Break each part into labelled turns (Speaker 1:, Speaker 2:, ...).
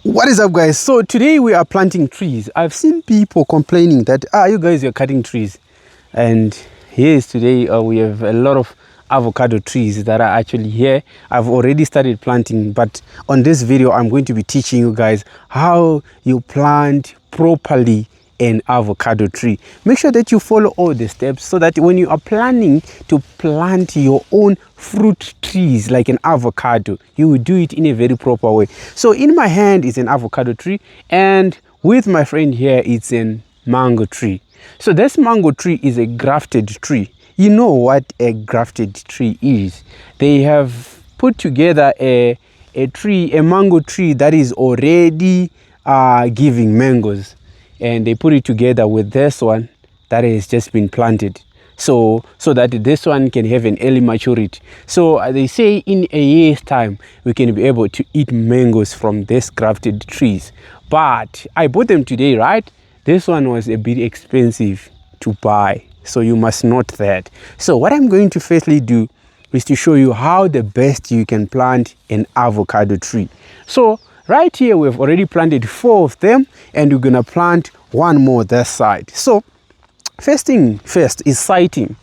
Speaker 1: What is up, guys? So today we are planting trees. I've seen people complaining that you guys are cutting trees, and here's today we have a lot of avocado trees that are actually here. I've already started planting, but on this video I'm going to be teaching you guys how you plant properly an avocado tree. Make sure that you follow all the steps so that when you are planning to plant your own fruit trees like an avocado, you will do it in a very proper way. So in my hand is an avocado tree, and with my friend here it's a mango tree. So this mango tree is a grafted tree. You know what a grafted tree is. They have put together a mango tree that is already giving mangoes, and they put it together with this one that has just been planted, so that this one can have an early maturity. So they say in a year's time we can be able to eat mangoes from this grafted trees. But I bought them today, right? This one was a bit expensive to buy, so you must note that. So what I'm going to firstly do is to show you how the best you can plant an avocado tree. So right here we've already planted 4 of them, and we're gonna plant one more this side. So first thing first is siting.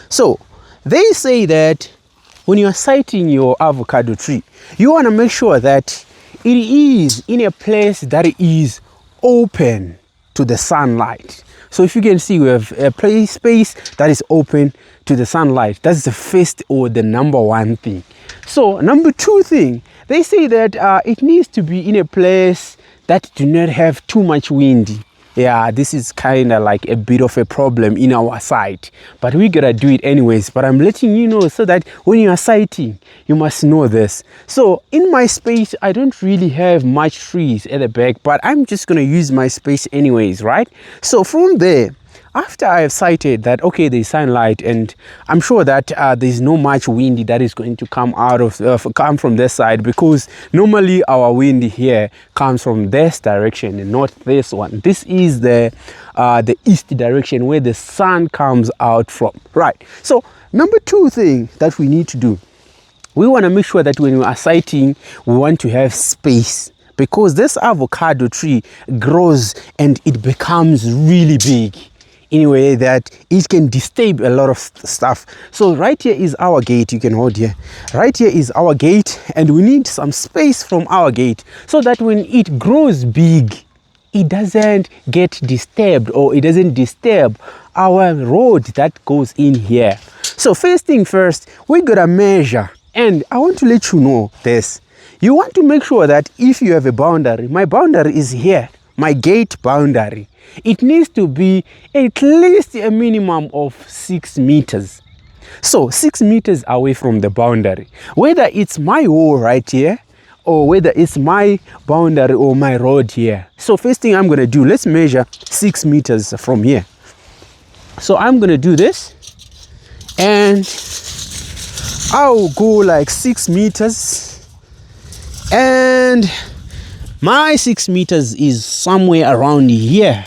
Speaker 1: So they say that when you're siting your avocado tree, you want to make sure that it is in a place that is open to the sunlight. So if you can see, we have a space that is open to the sunlight. That's the first or the number one thing. So number 2 thing, they say that it needs to be in a place that do not have too much wind. Yeah, this is kind of like a bit of a problem in our site, but we gotta do it anyways. But I'm letting you know so that when you are siting, you must know this. So in my space, I don't really have much trees at the back, but I'm just gonna use my space anyways, right? So from there, after I have sighted that, okay, there's sunlight, and I'm sure that there's no much wind that is going to come out of come from this side, because normally our wind here comes from this direction and not this one. This is the east direction where the sun comes out from, right? So number 2 thing that we need to do, we want to make sure that when we are siting, we want to have space, because this avocado tree grows and it becomes really big in a way that it can disturb a lot of stuff. So right here is our gate. You can hold here. Right here is our gate, and we need some space from our gate so that when it grows big, it doesn't get disturbed, or it doesn't disturb our road that goes in here. So first thing first, we gotta measure, and I want to let you know this. You want to make sure that if you have a boundary, my boundary is here, my gate boundary, it needs to be at least a minimum of 6 meters. So 6 meters away from the boundary, whether it's my wall right here or whether it's my boundary or my road here. So first thing I'm going to do, let's measure 6 meters from here. So I'm going to do this, and I'll go like 6 meters, and my 6 meters is somewhere around here.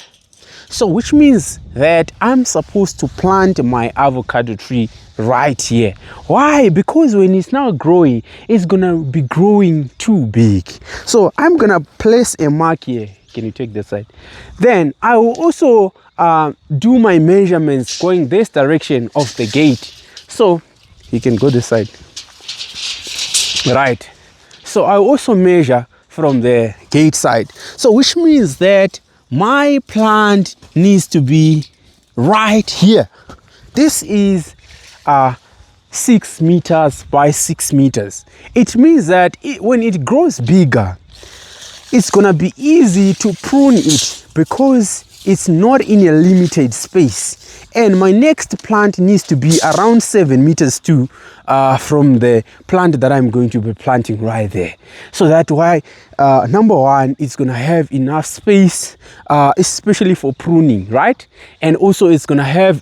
Speaker 1: So which means that I'm supposed to plant my avocado tree right here. Why? Because when it's now growing, it's gonna be growing too big. So I'm gonna place a mark here. Can you take this side? Then I will also do my measurements going this direction of the gate. So you can go this side. Right. So I also measure from the gate side. So which means that my plant needs to be right here. This is 6 meters by 6 meters. It means that when it grows bigger, it's gonna be easy to prune it because it's not in a limited space. And my next plant needs to be around 7 meters too from the plant that I'm going to be planting right there. So that's why number 1, it's gonna have enough space, especially for pruning, right? And also it's gonna have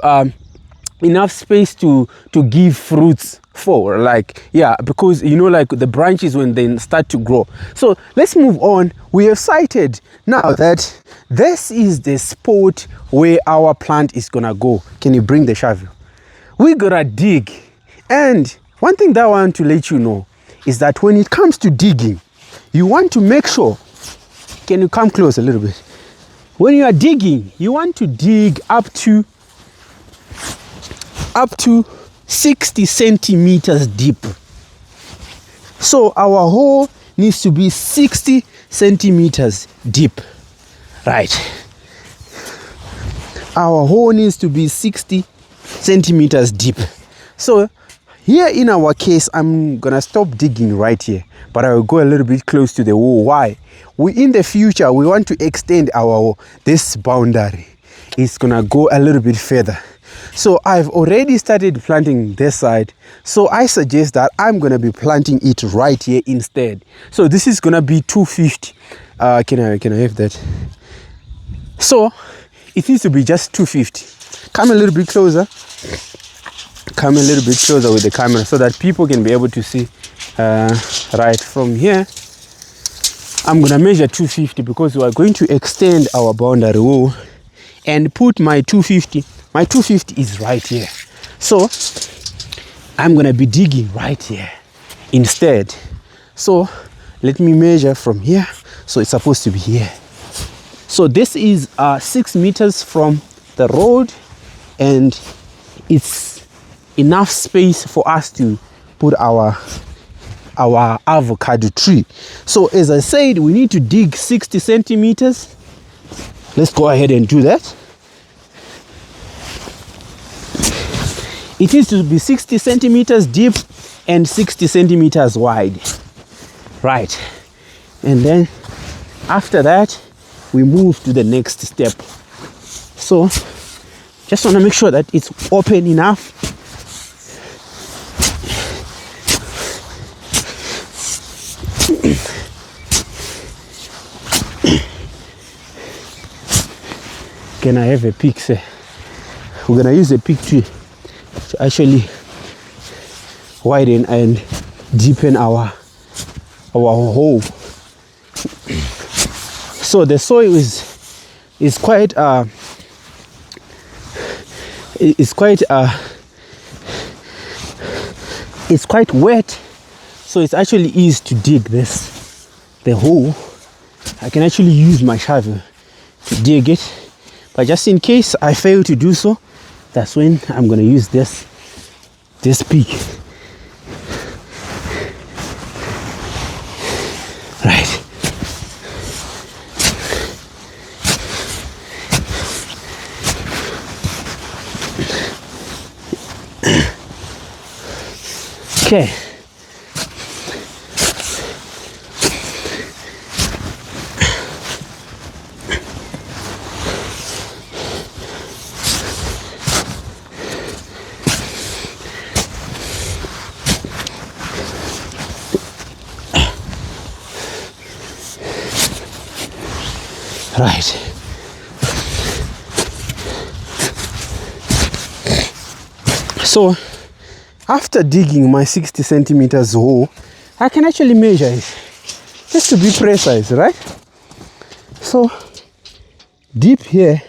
Speaker 1: enough space to give fruits for, like, yeah, because you know, like the branches when they start to grow. So let's move on. We have sighted now that this is the spot where our plant is gonna go. Can you bring the shovel? We gotta dig. And one thing that I want to let you know is that when it comes to digging, you want to make sure can you come close a little bit? When you are digging, you want to dig up to 60 centimeters deep. So our hole needs to be 60 centimeters deep. Right. Our hole needs to be 60 centimeters deep. So here in our case, I'm gonna stop digging right here, but I will go a little bit close to the wall. Why? In the future, we want to extend this boundary. It's gonna go a little bit further. So I've already started planting this side. So I suggest that I'm gonna be planting it right here instead. So this is gonna be 250. Can I have that? So it needs to be just 250. Come a little bit closer. Come a little bit closer with the camera so that people can be able to see. Right from here, I'm gonna measure 250 because we are going to extend our boundary wall and put my 250. My 250 is right here. So I'm gonna be digging right here instead. So let me measure from here. So it's supposed to be here. So this is 6 meters from the road, and it's enough space for us to put our avocado tree. So as I said, we need to dig 60 centimeters. Let's go ahead and do that. It needs to be 60 centimeters deep and 60 centimeters wide. Right. And then after that, we move to the next step. So just want to make sure that it's open enough. Can I have a pick, sir? We're gonna use a pick to actually widen and deepen our hole. So the soil is quite wet, so it's actually easy to dig the hole. I can actually use my shovel to dig it, but just in case I fail to do so, that's when I'm gonna use this pick. Right. Okay. Right. So after digging my 60 centimeters hole, I can actually measure it just to be precise, right? So deep here,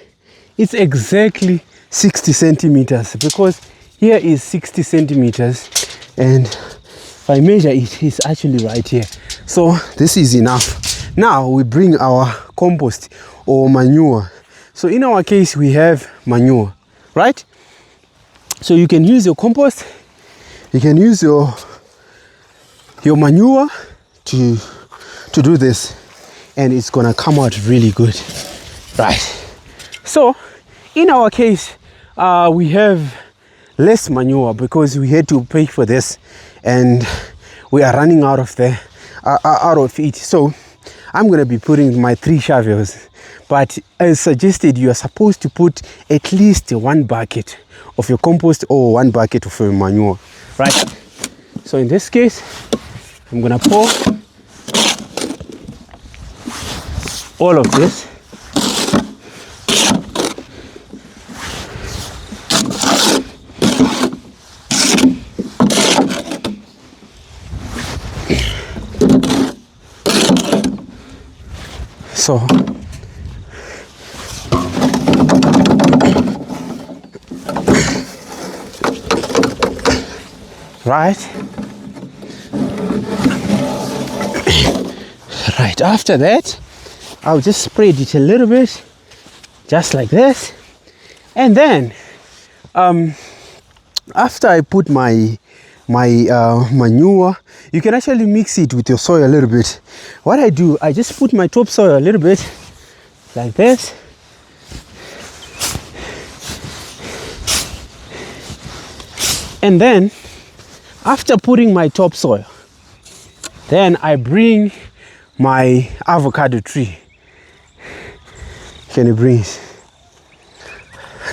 Speaker 1: it's exactly 60 centimeters because here is 60 centimeters, and if I measure it, it's actually right here. So this is enough. Now we bring our compost or manure. So in our case, we have manure, right? So you can use your compost, you can use your manure to do this, and it's gonna come out really good, right? So in our case, we have less manure because we had to pay for this, and we are running out of it. So I'm gonna be putting my 3 shovels, but as suggested, you are supposed to put at least 1 bucket of your compost or 1 bucket of your manure, right? So in this case, I'm gonna pour all of this. So right after that, I'll just spread it a little bit, just like this. And then after I put my manure, you can actually mix it with your soil a little bit. What I do, I just put my topsoil a little bit like this. And then after putting my topsoil, then I bring my avocado tree. Can you bring it?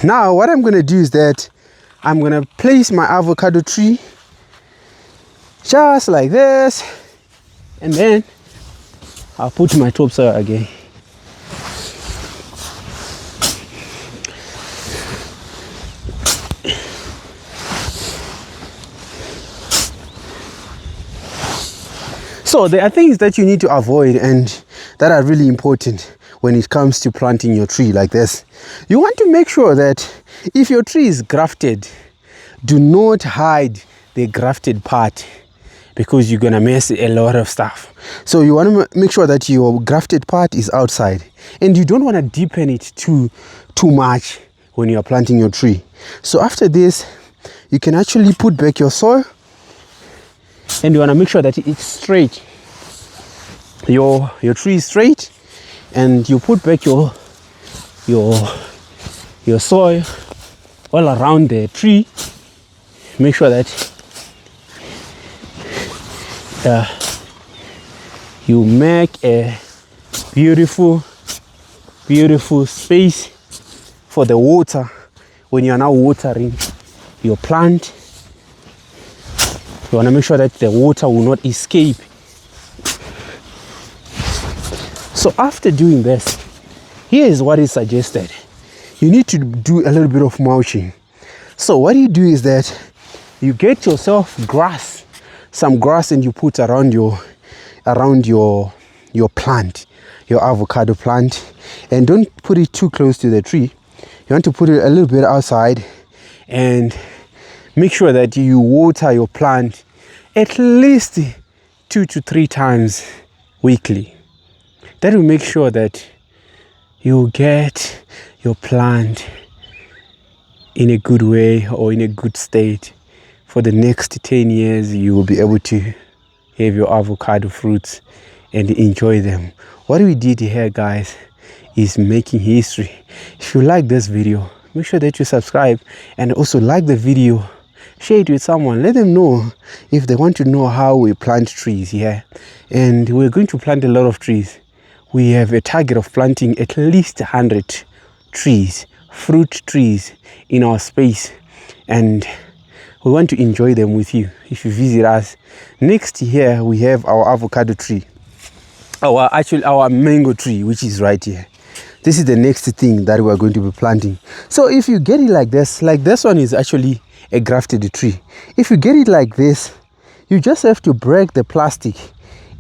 Speaker 1: Now what I'm going to do is that I'm going to place my avocado tree just like this, and then I'll put my topsoil again. So there are things that you need to avoid and that are really important when it comes to planting your tree like this. You want to make sure that if your tree is grafted, do not hide the grafted part, because you're gonna mess a lot of stuff. So you want to make sure that your grafted part is outside, and you don't want to deepen it too much when you are planting your tree. So after this, you can actually put back your soil, and you want to make sure that it's straight. Your tree is straight, and you put back your soil all around the tree. Make sure that you make a beautiful space for the water when you are now watering your plant. You want to make sure that the water will not escape. So after doing this, here is what is suggested. You need to do a little bit of mulching. So what you do is that you get yourself some grass, and you put around your plant, your avocado plant, and don't put it too close to the tree. You want to put it a little bit outside, and make sure that you water your plant at least 2 to 3 times weekly. That will make sure that you get your plant in a good way, or in a good state. For the next 10 years, you will be able to have your avocado fruits and enjoy them. What we did here, guys, is making history. If you like this video, make sure that you subscribe, and also like the video, share it with someone. Let them know if they want to know how we plant trees here. And we're going to plant a lot of trees. We have a target of planting at least 100 trees, fruit trees, in our space, and we want to enjoy them with you if you visit us. Next here we have our avocado tree, our mango tree, which is right here. This is the next thing that we are going to be planting. So if you get it like this one is actually a grafted tree. If you get it like this, you just have to break the plastic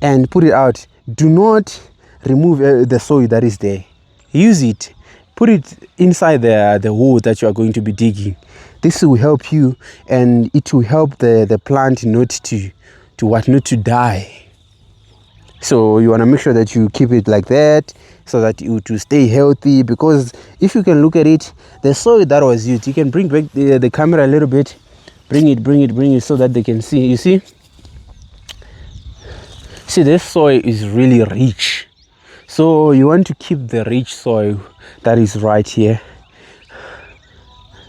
Speaker 1: and put it out. Do not remove the soil that is there. Use it, put it inside the hole that you are going to be digging. This will help you, and it will help the plant not to die. So you want to make sure that you keep it like that, so that it will stay healthy. Because if you can look at it, the soil that was used, you can bring back the camera a little bit, bring it so that they can see. You see this soil is really rich, so you want to keep the rich soil that is right here.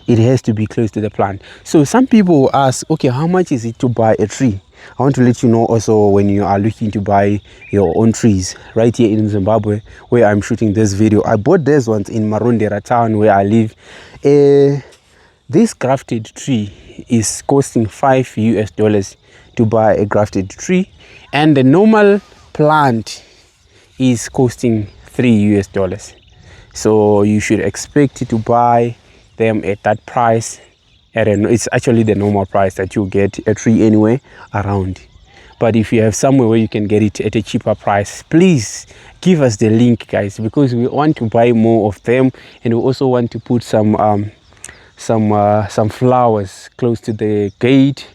Speaker 1: It has to be close to the plant. So some people will ask, okay, how much is it to buy a tree? I want to let you know also, when you are looking to buy your own trees, right here in Zimbabwe, where I'm shooting this video, I bought these ones in Marondera town where I live. This grafted tree is costing $5 to buy a grafted tree, and the normal plant is costing $3. So you should expect to buy them at that price. It's actually the normal price that you get a tree anywhere around. But if you have somewhere where you can get it at a cheaper price, please give us the link, guys, because we want to buy more of them, and we also want to put some flowers close to the gate,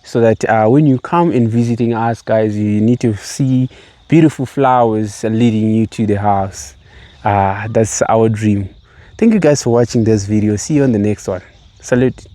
Speaker 1: so that when you come and visiting us, guys, you need to see beautiful flowers leading you to the house. That's our dream. Thank you guys for watching this video. See you on the next one. Salute.